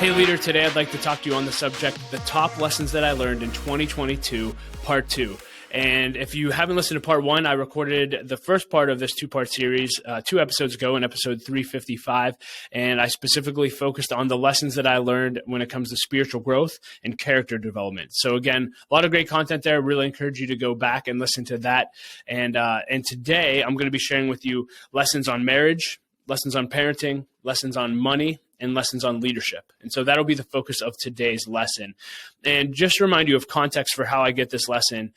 Hey leader, today I'd like to talk to you on the subject, the top lessons that I learned in 2022, part 2. And if you haven't listened to part 1, I recorded the first part of this 2-part series 2 episodes ago in episode 355. And I specifically focused on the lessons that I learned when it comes to spiritual growth and character development. So again, a lot of great content there. Really encourage you to go back and listen to that. And today I'm going to be sharing with you lessons on marriage, lessons on parenting, lessons on money, and lessons on leadership. And so that'll be the focus of today's lesson. And just to remind you of context for how I get this lesson,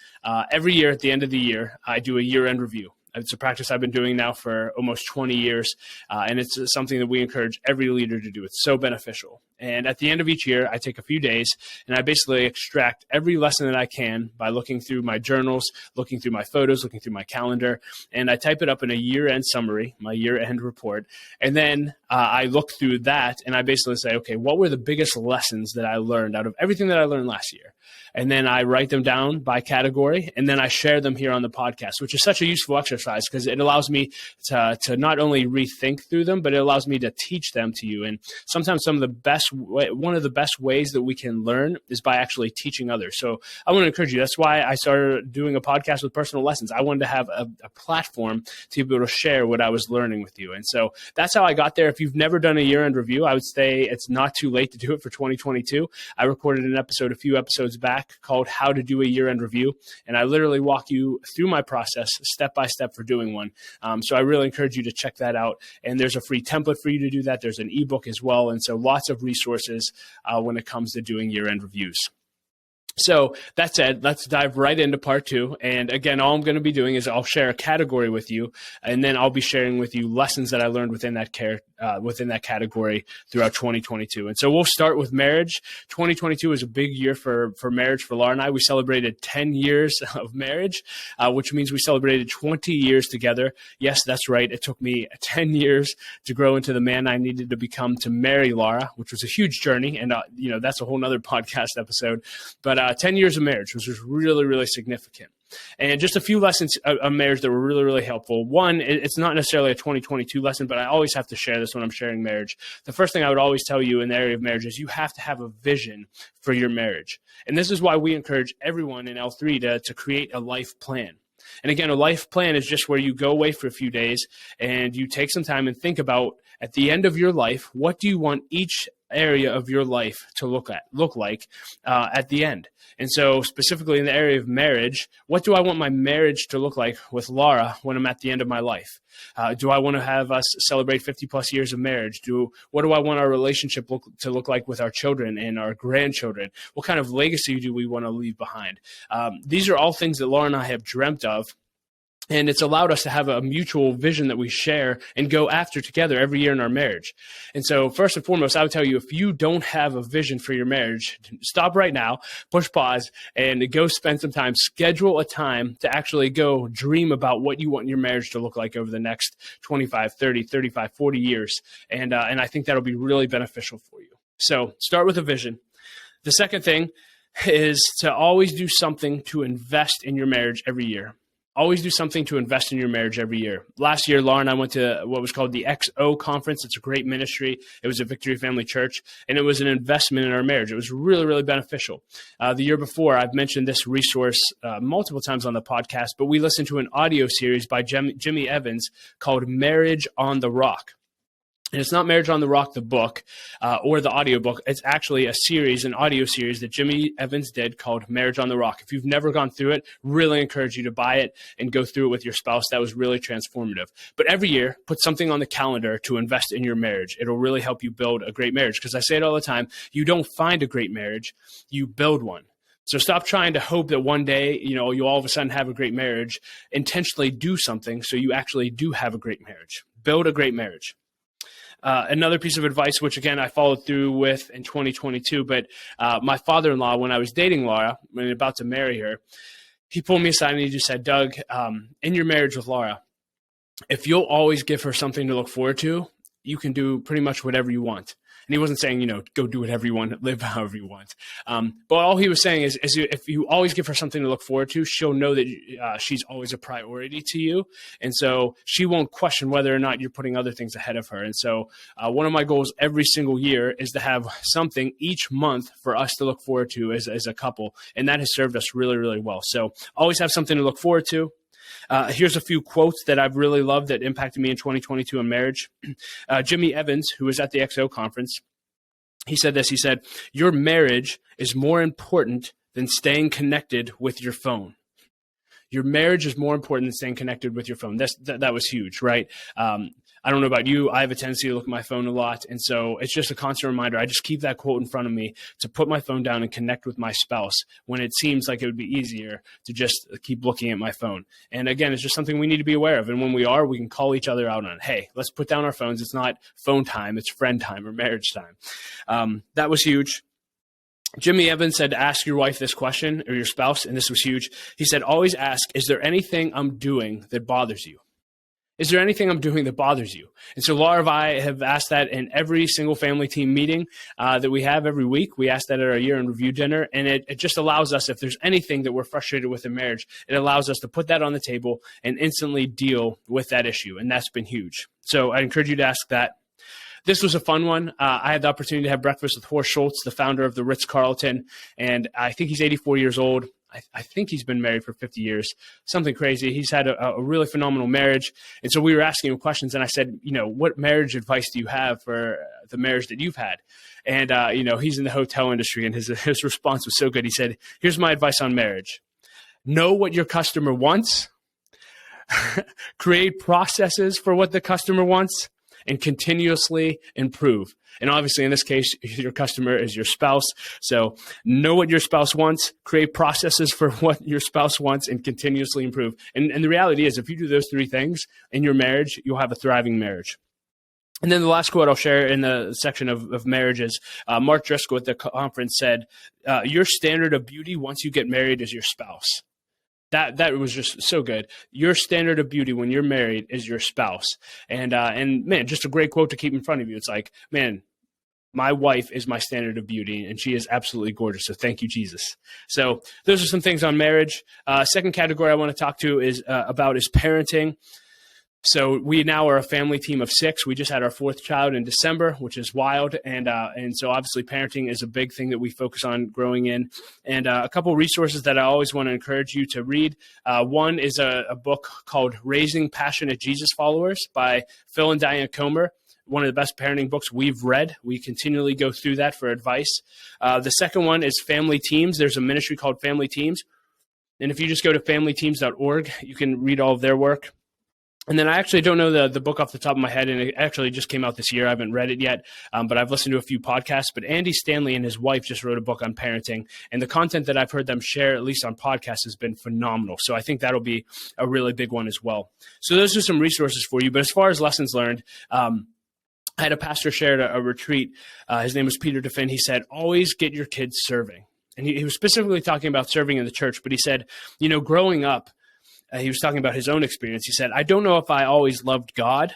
every year at the end of the year, I do a year-end review. It's a practice I've been doing now for almost 20 years, and it's something that we encourage every leader to do. It's so beneficial. And at the end of each year, I take a few days, and I basically extract every lesson that I can by looking through my journals, looking through my photos, looking through my calendar, and I type it up in a year-end summary, my year-end report. And then I look through that, and I basically say, okay, what were the biggest lessons that I learned out of everything that I learned last year? And then I write them down by category, and then I share them here on the podcast, which is such a useful exercise because it allows me to not only rethink through them, but it allows me to teach them to you. And sometimes one of the best ways that we can learn is by actually teaching others. So I want to encourage you. That's why I started doing a podcast with personal lessons. I wanted to have a platform to be able to share what I was learning with you. And so that's how I got there. If you've never done a year-end review, I would say it's not too late to do it for 2022. I recorded an episode a few episodes back called How to Do a Year-End Review, and I literally walk you through my process step by step for doing one. So I really encourage you to check that out, and there's a free template for you to do that. There's an ebook as well, and so lots of resources when it comes to doing year-end reviews. So that said, let's dive right into part 2. And again, all I'm going to be doing is I'll share a category with you, and then I'll be sharing with you lessons that I learned within that category throughout 2022. And so we'll start with marriage. 2022 is a big year for marriage for Laura and I. We celebrated 10 years of marriage, which means we celebrated 20 years together. Yes, that's right. It took me 10 years to grow into the man I needed to become to marry Laura, which was a huge journey. And, that's a whole nother podcast episode. But 10 years of marriage, which was really, really significant. And just a few lessons of marriage that were really, really helpful. One, it's not necessarily a 2022 lesson, but I always have to share this when I'm sharing marriage. The first thing I would always tell you in the area of marriage is you have to have a vision for your marriage. And this is why we encourage everyone in L3 to create a life plan. And again, a life plan is just where you go away for a few days and you take some time and think about, at the end of your life, what do you want each area of your life to look like at the end? And so specifically in the area of marriage, what do I want my marriage to look like with Laura when I'm at the end of my life? Do I want to have us celebrate 50 plus years of marriage? What do I want our relationship to look like with our children and our grandchildren? What kind of legacy do we want to leave behind? These are all things that Laura and I have dreamt of. And it's allowed us to have a mutual vision that we share and go after together every year in our marriage. And so first and foremost, I would tell you, if you don't have a vision for your marriage, stop right now, push pause, and go spend some time. Schedule a time to actually go dream about what you want your marriage to look like over the next 25, 30, 35, 40 years. And I think that'll be really beneficial for you. So start with a vision. The second thing is to always do something to invest in your marriage every year. Always do something to invest in your marriage every year. Last year, Laura and I went to what was called the XO conference. It's a great ministry. It was a Victory Family Church, and it was an investment in our marriage. It was really, really beneficial. The year before, I've mentioned this resource multiple times on the podcast, but we listened to an audio series by Jimmy Evans called Marriage on the Rock. And it's not Marriage on the Rock, the book, or the audiobook. It's actually an audio series that Jimmy Evans did called Marriage on the Rock. If you've never gone through it, really encourage you to buy it and go through it with your spouse. That was really transformative. But every year, put something on the calendar to invest in your marriage. It'll really help you build a great marriage. Because I say it all the time, you don't find a great marriage, you build one. So stop trying to hope that one day, you all of a sudden have a great marriage. Intentionally do something so you actually do have a great marriage. Build a great marriage. Another piece of advice, which again I followed through with in 2022, but my father-in-law, when I was dating Laura, when about to marry her, he pulled me aside and he just said, Doug, in your marriage with Laura, if you'll always give her something to look forward to, you can do pretty much whatever you want. And he wasn't saying, go do whatever you want, live however you want. But all he was saying is if you always give her something to look forward to, she'll know that she's always a priority to you. And so she won't question whether or not you're putting other things ahead of her. And so one of my goals every single year is to have something each month for us to look forward to as a couple. And that has served us really, really well. So always have something to look forward to. Here's a few quotes that I've really loved that impacted me in 2022 in marriage. Jimmy Evans, who was at the XO conference, he said this. He said, "Your marriage is more important than staying connected with your phone." Your marriage is more important than staying connected with your phone. That was huge, right? I don't know about you. I have a tendency to look at my phone a lot. And so it's just a constant reminder. I just keep that quote in front of me to put my phone down and connect with my spouse when it seems like it would be easier to just keep looking at my phone. And again, it's just something we need to be aware of. And when we are, we can call each other out on, hey, let's put down our phones. It's not phone time. It's friend time or marriage time. That was huge. Jimmy Evans said, ask your wife this question, or your spouse, and this was huge. He said, always ask, is there anything I'm doing that bothers you? Is there anything I'm doing that bothers you? And so Laura and I have asked that in every single family team meeting that we have every week. We ask that at our year in review dinner, and it just allows us, if there's anything that we're frustrated with in marriage, it allows us to put that on the table and instantly deal with that issue, and that's been huge. So I encourage you to ask that. This was a fun one. I had the opportunity to have breakfast with Horst Schultz, the founder of the Ritz-Carlton, and I think he's 84 years old. I think he's been married for 50 years, something crazy. He's had a really phenomenal marriage. And so we were asking him questions, and I said, what marriage advice do you have for the marriage that you've had? And, he's in the hotel industry, and his response was so good. He said, here's my advice on marriage. Know what your customer wants, create processes for what the customer wants, and continuously improve. And obviously, in this case, your customer is your spouse. So know what your spouse wants, create processes for what your spouse wants, and continuously improve. And the reality is, if you do those three things in your marriage, you'll have a thriving marriage. And then the last quote I'll share in the section of marriages, Mark Driscoll at the conference said, your standard of beauty once you get married is your spouse. That was just so good. Your standard of beauty when you're married is your spouse. And man, just a great quote to keep in front of you. It's like, man, my wife is my standard of beauty, and she is absolutely gorgeous. So thank you, Jesus. So those are some things on marriage. Second category I want to talk to is about is parenting. So we now are a family team of 6. We just had our 4th child in December, which is wild. And so obviously parenting is a big thing that we focus on growing in. And a couple of resources that I always want to encourage you to read. One is a book called Raising Passionate Jesus Followers by Phil and Diane Comer. One of the best parenting books we've read. We continually go through that for advice. The second one is Family Teams. There's a ministry called Family Teams. And if you just go to familyteams.org, you can read all of their work. And then I actually don't know the book off the top of my head, and it actually just came out this year. I haven't read it yet, but I've listened to a few podcasts. But Andy Stanley and his wife just wrote a book on parenting, and the content that I've heard them share, at least on podcasts, has been phenomenal. So I think that'll be a really big one as well. So those are some resources for you. But as far as lessons learned, I had a pastor share at a retreat. His name was Peter DeFinn. He said, always get your kids serving. And he was specifically talking about serving in the church, but he said, growing up, he was talking about his own experience. He said, I don't know if I always loved God,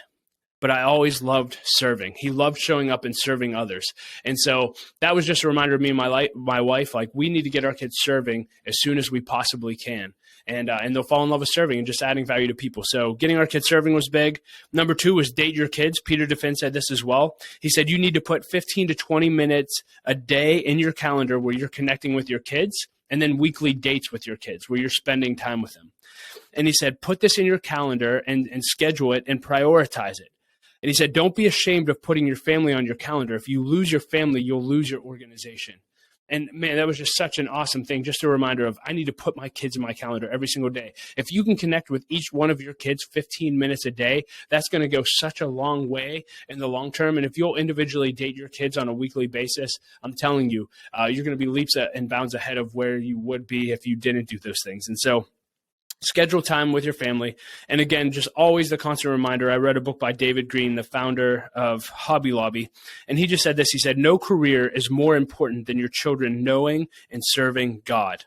but I always loved serving. He loved showing up and serving others. And so that was just a reminder of me and my wife, like we need to get our kids serving as soon as we possibly can. And they'll fall in love with serving and just adding value to people. So getting our kids serving was big. Number 2 was date your kids. Peter DeFinn said this as well. He said, you need to put 15 to 20 minutes a day in your calendar where you're connecting with your kids, and then weekly dates with your kids where you're spending time with them. And he said, put this in your calendar and schedule it and prioritize it. And he said, don't be ashamed of putting your family on your calendar. If you lose your family, you'll lose your organization. And man, that was just such an awesome thing. Just a reminder of, I need to put my kids in my calendar every single day. If you can connect with each one of your kids 15 minutes a day, that's going to go such a long way in the long term. And if you'll individually date your kids on a weekly basis, I'm telling you, you're going to be leaps and bounds ahead of where you would be if you didn't do those things. And so schedule time with your family. And again, just always the constant reminder. I read a book by David Green, the founder of Hobby Lobby, and he just said this. He said, no career is more important than your children knowing and serving God.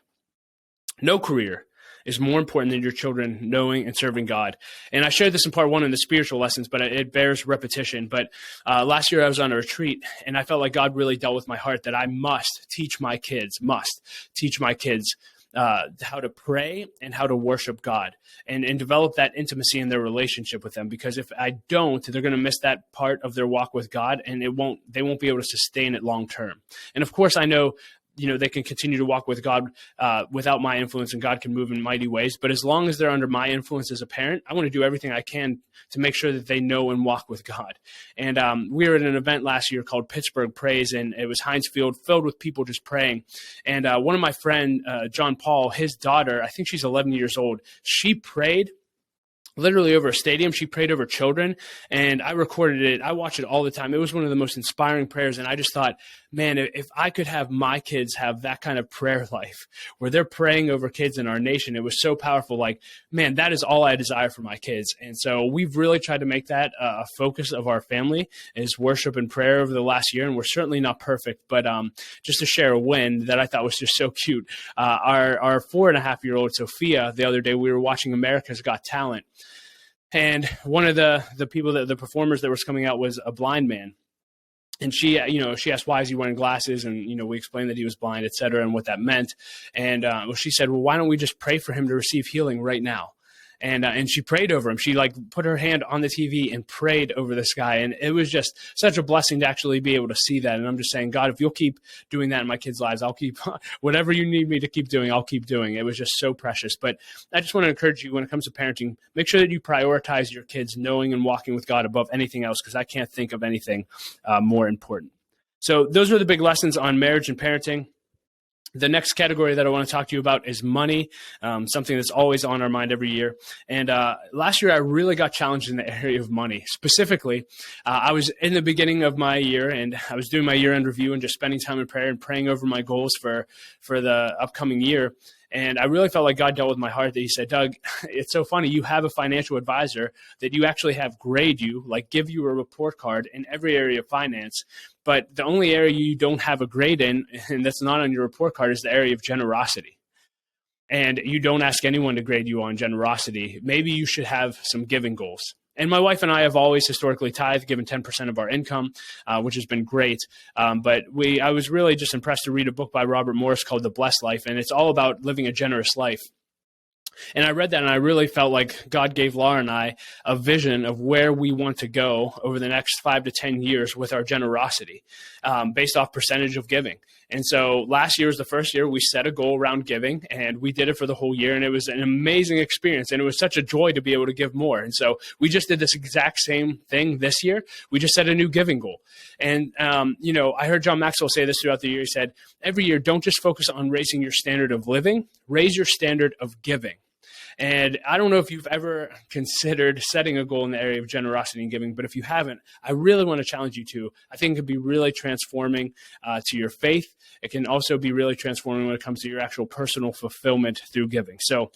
No career is more important than your children knowing and serving God. And I shared this in part one in the spiritual lessons, but it bears repetition. But last year I was on a retreat, and I felt like God really dealt with my heart that I must teach my kids how to pray and how to worship God and develop that intimacy in their relationship with them. Because if I don't, they're going to miss that part of their walk with God, and they won't be able to sustain it long term. And of course, I know, they can continue to walk with God without my influence, and God can move in mighty ways. But as long as they're under my influence as a parent, I want to do everything I can to make sure that they know and walk with God. And we were at an event last year called Pittsburgh Praise, and it was Heinz Field filled with people just praying. And one of my friend, John Paul, his daughter, I think she's 11 years old, she prayed literally over a stadium. She prayed over children, and I recorded it. I watch it all the time. It was one of the most inspiring prayers. And I just thought, man, if I could have my kids have that kind of prayer life where they're praying over kids in our nation, it was so powerful. Like, man, that is all I desire for my kids. And so we've really tried to make that a focus of our family, is worship and prayer over the last year. And we're certainly not perfect, but just to share a win that I thought was just so cute. Our 4.5-year-old Sophia, the other day, we were watching America's Got Talent. And one of the people, the performers that was coming out, was a blind man. And she asked, why is he wearing glasses? And, we explained that he was blind, et cetera, and what that meant. And she said, well, why don't we just pray for him to receive healing right now? And she prayed over him. She put her hand on the TV and prayed over this guy. And it was just such a blessing to actually be able to see that. And I'm just saying, God, if you'll keep doing that in my kids' lives, I'll keep whatever you need me to keep doing, I'll keep doing. It was just so precious. But I just want to encourage you, when it comes to parenting, make sure that you prioritize your kids knowing and walking with God above anything else, because I can't think of anything more important. So those are the big lessons on marriage and parenting. The next category that I want to talk to you about is money, something that's always on our mind every year. And last year, I really got challenged in the area of money. Specifically, I was in the beginning of my year, and I was doing my year-end review and just spending time in prayer and praying over my goals for the upcoming year. And I really felt like God dealt with my heart that he said, Doug, it's so funny. You have a financial advisor that you actually have grade you, give you a report card in every area of finance. But the only area you don't have a grade in, and that's not on your report card, is the area of generosity. And you don't ask anyone to grade you on generosity. Maybe you should have some giving goals. And my wife and I have always historically tithed, given 10% of our income, which has been great. But I was really just impressed to read a book by Robert Morris called The Blessed Life, and it's all about living a generous life. And I read that, and I really felt like God gave Laura and I a vision of where we want to go over the next 5 to 10 years with our generosity, based off percentage of giving. And so last year was the first year we set a goal around giving, and we did it for the whole year. And it was an amazing experience, and it was such a joy to be able to give more. And so we just did this exact same thing this year. We just set a new giving goal. And, I heard John Maxwell say this throughout the year. He said, every year, don't just focus on raising your standard of living, raise your standard of giving. And I don't know if you've ever considered setting a goal in the area of generosity and giving, but if you haven't, I really want to challenge you to. I think it could be really transforming to your faith. It can also be really transforming when it comes to your actual personal fulfillment through giving. So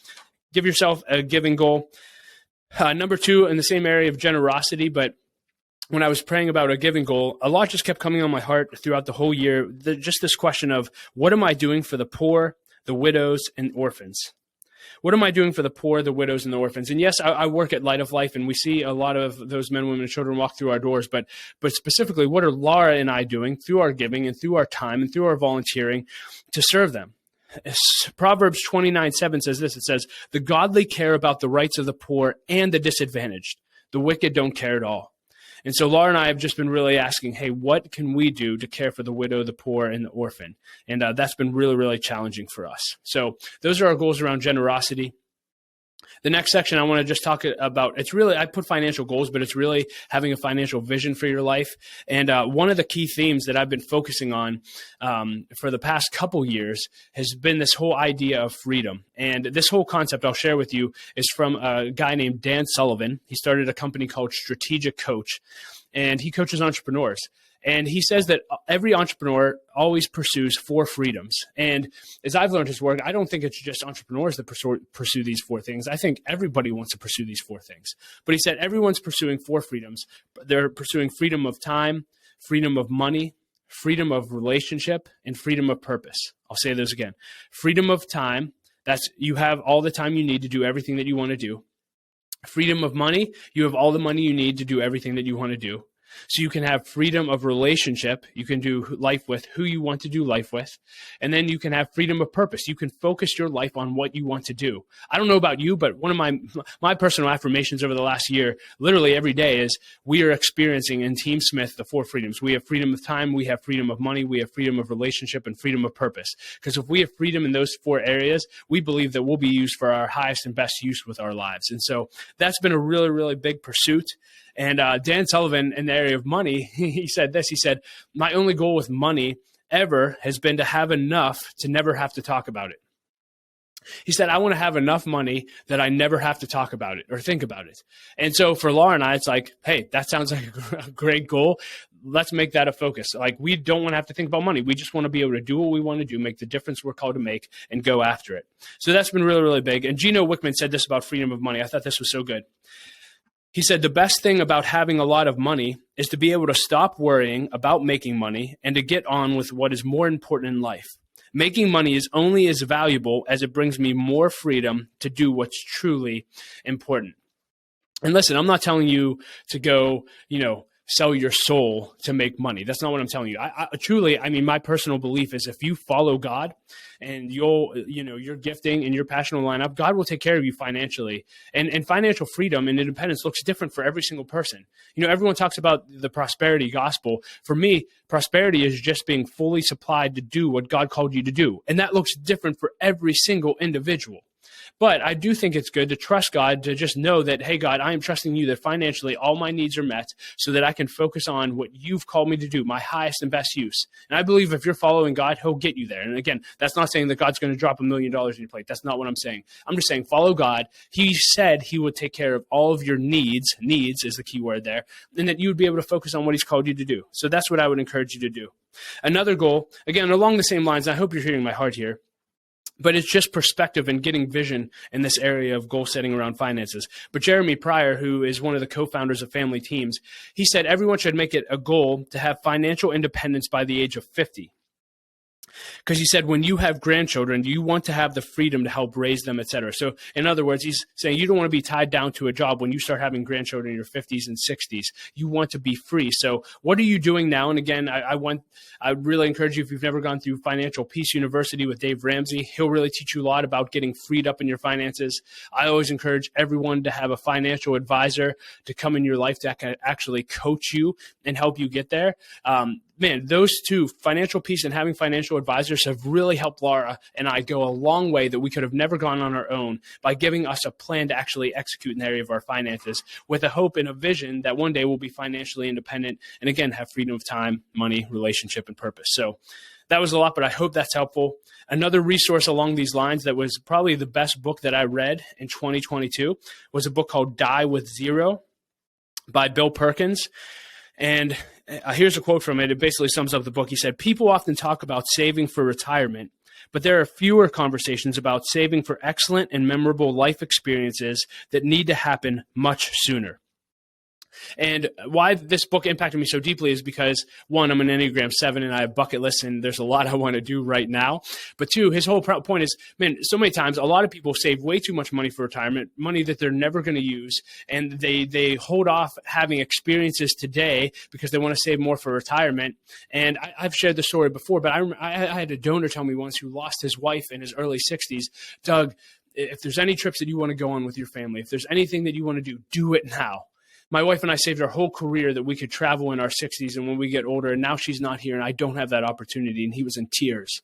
give yourself a giving goal. Number 2, in the same area of generosity, but when I was praying about a giving goal, a lot just kept coming on my heart throughout the whole year. Just this question of, what am I doing for the poor, the widows, and orphans? What am I doing for the poor, the widows, and the orphans? And yes, I work at Light of Life, and we see a lot of those men, women, and children walk through our doors. But specifically, what are Laura and I doing through our giving and through our time and through our volunteering to serve them? Proverbs 29:7 says this. It says, the godly care about the rights of the poor and the disadvantaged. The wicked don't care at all. And so Laura and I have just been really asking, hey, what can we do to care for the widow, the poor, and the orphan? And that's been really, really challenging for us. So those are our goals around generosity. The next section I want to just talk about, it's really, I put financial goals, but it's really having a financial vision for your life. And one of the key themes that I've been focusing on for the past couple years has been this whole idea of freedom. And this whole concept I'll share with you is from a guy named Dan Sullivan. He started a company called Strategic Coach, and he coaches entrepreneurs. And he says that every entrepreneur always pursues 4 freedoms. And as I've learned his work, I don't think it's just entrepreneurs that pursue these 4 things. I think everybody wants to pursue these 4 things. But he said everyone's pursuing 4 freedoms. They're pursuing freedom of time, freedom of money, freedom of relationship, and freedom of purpose. I'll say those again. Freedom of time, You have all the time you need to do everything that you want to do. Freedom of money, you have all the money you need to do everything that you want to do. So you can have freedom of relationship. You can do life with who you want to do life with. And then you can have freedom of purpose. You can focus your life on what you want to do. I don't know about you, but one of my personal affirmations over the last year, literally every day, is we are experiencing in Team Smith the 4 freedoms. We have freedom of time, we have freedom of money, we have freedom of relationship, and freedom of purpose. Because if we have freedom in those 4 areas, we believe that we'll be used for our highest and best use with our lives. And so that's been a really, really big pursuit. And Dan Sullivan, in the area of money, he said this. He said, my only goal with money ever has been to have enough to never have to talk about it. He said, I want to have enough money that I never have to talk about it or think about it. And so for Laura and I, it's like, hey, that sounds like a great goal. Let's make that a focus. Like, we don't want to have to think about money. We just want to be able to do what we want to do, make the difference we're called to make, and go after it. So that's been really, really big. And Gino Wickman said this about freedom of money. I thought this was so good. He said, the best thing about having a lot of money is to be able to stop worrying about making money and to get on with what is more important in life. Making money is only as valuable as it brings me more freedom to do what's truly important. And listen, I'm not telling you to go, sell your soul to make money. That's not what I'm telling you. I truly, my personal belief is if you follow God and your gifting and your passion will line up, God will take care of you financially. And financial freedom and independence looks different for every single person. Everyone talks about the prosperity gospel. For me, prosperity is just being fully supplied to do what God called you to do. And that looks different for every single individual. But I do think it's good to trust God, to just know that, hey, God, I am trusting you that financially all my needs are met so that I can focus on what you've called me to do, my highest and best use. And I believe if you're following God, he'll get you there. And again, that's not saying that God's going to drop $1 million in your plate. That's not what I'm saying. I'm just saying follow God. He said he would take care of all of your needs. Needs is the key word there. And that you would be able to focus on what he's called you to do. So that's what I would encourage you to do. Another goal, again, along the same lines, and I hope you're hearing my heart here, but it's just perspective and getting vision in this area of goal setting around finances. But Jeremy Pryor, who is one of the co-founders of Family Teams, he said everyone should make it a goal to have financial independence by the age of 50. Because he said, when you have grandchildren, you want to have the freedom to help raise them, et cetera. So in other words, he's saying you don't want to be tied down to a job when you start having grandchildren in your 50s and 60s. You want to be free. So what are you doing now? And again, I really encourage you, if you've never gone through Financial Peace University with Dave Ramsey, he'll really teach you a lot about getting freed up in your finances. I always encourage everyone to have a financial advisor to come in your life that can actually coach you and help you get there. Man, those two, financial peace and having financial advisors, have really helped Laura and I go a long way that we could have never gone on our own by giving us a plan to actually execute in the area of our finances with a hope and a vision that one day we'll be financially independent and, again, have freedom of time, money, relationship, and purpose. So that was a lot, but I hope that's helpful. Another resource along these lines that was probably the best book that I read in 2022 was a book called Die with Zero by Bill Perkins. And here's a quote from it. It basically sums up the book. He said, people often talk about saving for retirement, but there are fewer conversations about saving for excellent and memorable life experiences that need to happen much sooner. And why this book impacted me so deeply is because, one, I'm an Enneagram 7 and I have bucket lists and there's a lot I want to do right now. But two, his whole point is, man, so many times a lot of people save way too much money for retirement, money that they're never going to use. And they hold off having experiences today because they want to save more for retirement. And I've shared the story before, but I had a donor tell me once who lost his wife in his early 60s, Doug, if there's any trips that you want to go on with your family, if there's anything that you want to do it now. My wife and I saved our whole career that we could travel in our 60s and when we get older, and now she's not here and I don't have that opportunity. And he was in tears.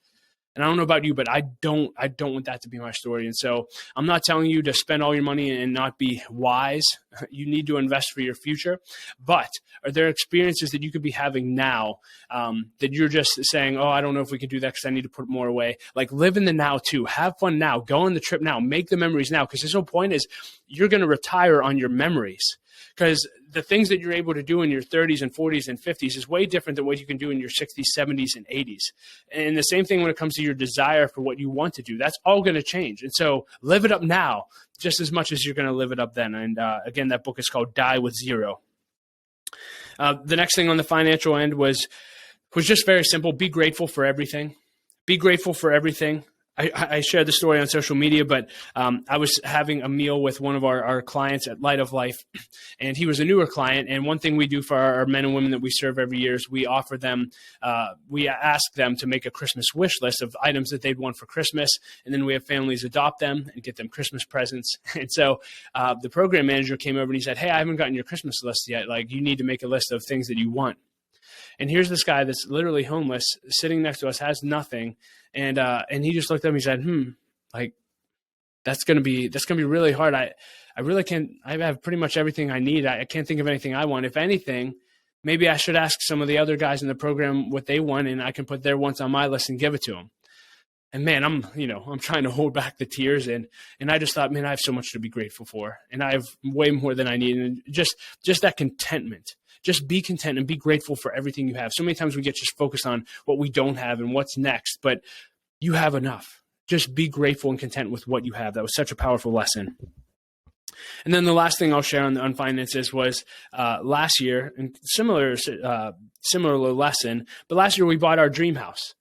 And I don't know about you, but I don't want that to be my story. And so I'm not telling you to spend all your money and not be wise. You need to invest for your future. But are there experiences that you could be having now that you're just saying, oh, I don't know if we can do that because I need to put more away? Like, live in the now too. Have fun now. Go on the trip now. Make the memories now. Because his whole point is you're going to retire on your memories. Because the things that you're able to do in your 30s and 40s and 50s is way different than what you can do in your 60s, 70s, and 80s. And the same thing when it comes to your desire for what you want to do. That's all going to change. And so live it up now just as much as you're going to live it up then. And again, that book is called Die with Zero. The next thing on the financial end was just very simple. Be grateful for everything. Be grateful for everything. I shared the story on social media, but I was having a meal with one of our clients at Light of Life, and he was a newer client. And one thing we do for our men and women that we serve every year is we offer them, we ask them to make a Christmas wish list of items that they'd want for Christmas, and then we have families adopt them and get them Christmas presents. And so the program manager came over and he said, "Hey, I haven't gotten your Christmas list yet. Like, you need to make a list of things that you want." And here's this guy that's literally homeless, sitting next to us, has nothing, and he just looked at me and said, like, that's gonna be really hard. I really can't. I have pretty much everything I need. I can't think of anything I want. If anything, maybe I should ask some of the other guys in the program what they want, and I can put their wants on my list and give it to them. And man, I'm trying to hold back the tears, and I just thought, man, I have so much to be grateful for, and I have way more than I need, and just that contentment. Just be content and be grateful for everything you have. So many times we get just focused on what we don't have and what's next, but you have enough. Just be grateful and content with what you have. That was such a powerful lesson. And then the last thing I'll share on finances was last year, and similar lesson, but last year we bought our dream house.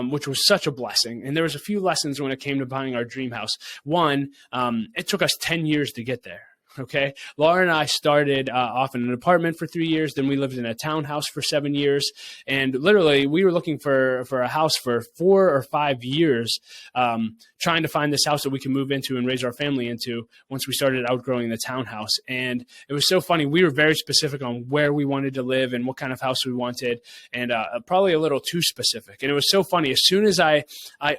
Which was such a blessing. And there was a few lessons when it came to buying our dream house. One, it took us 10 years to get there. Okay. Laura and I started off in an apartment for 3 years. Then we lived in a townhouse for 7 years. And literally we were looking for a house for 4 or 5 years, trying to find this house that we can move into and raise our family into once we started outgrowing the townhouse. And it was so funny. We were very specific on where we wanted to live and what kind of house we wanted, and probably a little too specific. And it was so funny. As soon as I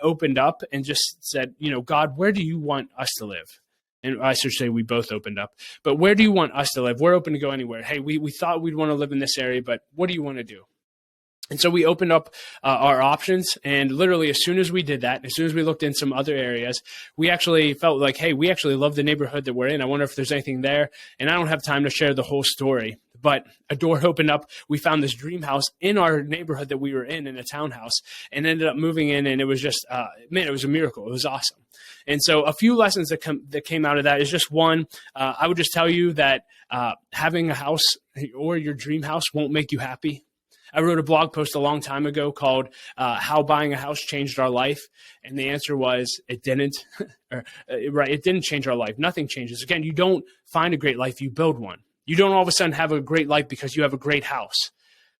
opened up and just said, God, where do you want us to live? And I should say we both opened up. But where do you want us to live? We're open to go anywhere. Hey, we thought we'd want to live in this area, but what do you want to do? And so we opened up our options. And literally, as soon as we did that, as soon as we looked in some other areas, we actually felt like, hey, we actually love the neighborhood that we're in. I wonder if there's anything there. And I don't have time to share the whole story, but a door opened up. We found this dream house in our neighborhood that we were in a townhouse, and ended up moving in. And it was just, it was a miracle. It was awesome. And so a few lessons that came out of that is just one, I would just tell you that having a house or your dream house won't make you happy. I wrote a blog post a long time ago called How Buying a House Changed Our Life. And the answer was it didn't. It didn't change our life. Nothing changes. Again, you don't find a great life, you build one. You don't all of a sudden have a great life because you have a great house.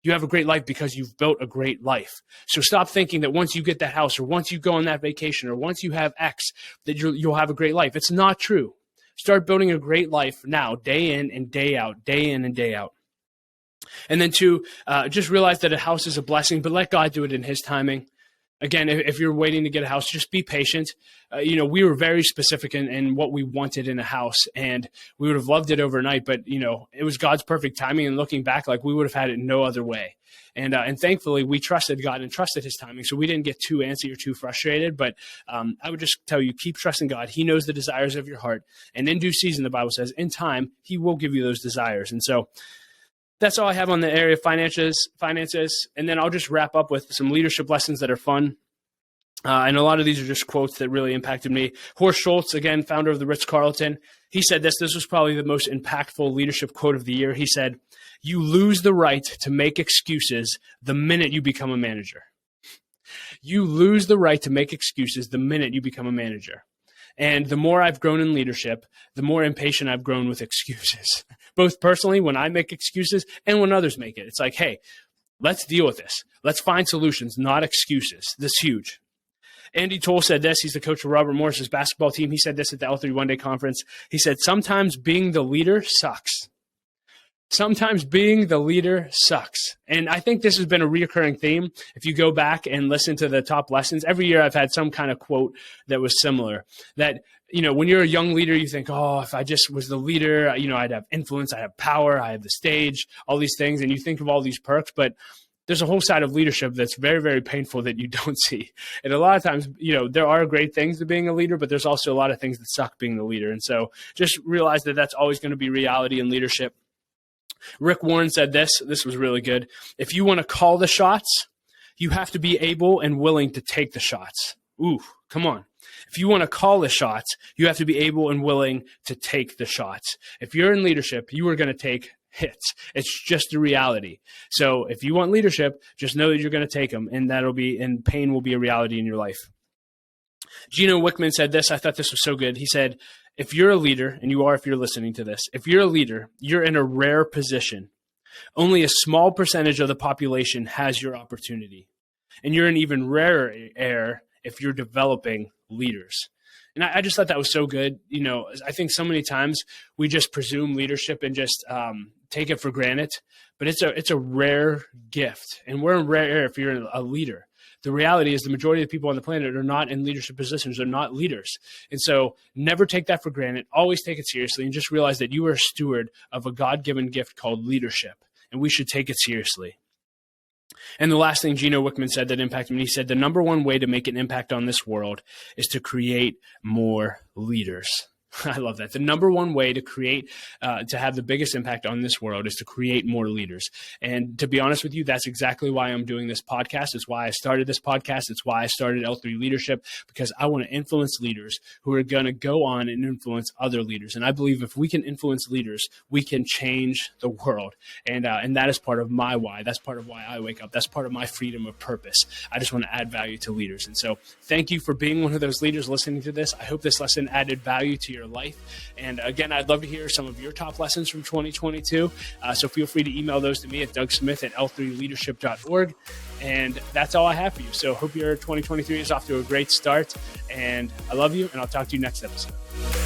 You have a great life because you've built a great life. So stop thinking that once you get that house, or once you go on that vacation, or once you have X, that you'll have a great life. It's not true. Start building a great life now, day in and day out, day in and day out. And then two, just realize that a house is a blessing, but let God do it in his timing. Again, if you're waiting to get a house, just be patient. We were very specific in what we wanted in a house, and we would have loved it overnight, but it was God's perfect timing. And looking back, like, we would have had it no other way. And thankfully we trusted God and trusted his timing. So we didn't get too antsy or too frustrated, but I would just tell you, keep trusting God. He knows the desires of your heart, and in due season, the Bible says, in time, he will give you those desires. And so that's all I have on the area of finances. And then I'll just wrap up with some leadership lessons that are fun. And a lot of these are just quotes that really impacted me. Horst Schultz, again, founder of the Ritz-Carlton, he said this. This was probably the most impactful leadership quote of the year. He said, "You lose the right to make excuses the minute you become a manager." You lose the right to make excuses the minute you become a manager. And the more I've grown in leadership, the more impatient I've grown with excuses, both personally when I make excuses and when others make it. It's like, hey, let's deal with this. Let's find solutions, not excuses. This is huge. Andy Toll said this. He's the coach of Robert Morris's basketball team. He said this at the L3 One Day Conference. He said, sometimes being the leader sucks. Sometimes being the leader sucks. And I think this has been a reoccurring theme. If you go back and listen to the top lessons, every year I've had some kind of quote that was similar. That, when you're a young leader, you think, oh, if I just was the leader, I'd have influence, I have power, I have the stage, all these things. And you think of all these perks, but there's a whole side of leadership that's very, very painful that you don't see. And a lot of times, there are great things to being a leader, but there's also a lot of things that suck being the leader. And so just realize that that's always going to be reality in leadership. Rick Warren said this. This was really good. If you want to call the shots, you have to be able and willing to take the shots. Ooh, come on. If you want to call the shots, you have to be able and willing to take the shots. If you're in leadership, you are going to take hits. It's just a reality. So if you want leadership, just know that you're going to take them, and pain will be a reality in your life. Gino Wickman said this. I thought this was so good. He said, if you're a leader, and you are if you're listening to this, if you're a leader, you're in a rare position. Only a small percentage of the population has your opportunity. And you're an even rarer air if you're developing leaders. And I just thought that was so good. I think so many times we just presume leadership and just take it for granted, but it's a rare gift. And we're in rare air if you're a leader. The reality is the majority of the people on the planet are not in leadership positions. They're not leaders. And so never take that for granted. Always take it seriously and just realize that you are a steward of a God-given gift called leadership. And we should take it seriously. And the last thing Gino Wickman said that impacted me, he said, the number one way to make an impact on this world is to create more leaders. I love that. The number one way to create, to have the biggest impact on this world is to create more leaders. And to be honest with you, that's exactly why I'm doing this podcast. It's why I started this podcast. It's why I started L3 Leadership, because I want to influence leaders who are going to go on and influence other leaders. And I believe if we can influence leaders, we can change the world. And that is part of my why. That's part of why I wake up. That's part of my freedom of purpose. I just want to add value to leaders. And so thank you for being one of those leaders listening to this. I hope this lesson added value to your life. And again, I'd love to hear some of your top lessons from 2022. So feel free to email those to me at dougsmith@l3leadership.org. And that's all I have for you. So hope your 2023 is off to a great start. And I love you, and I'll talk to you next episode.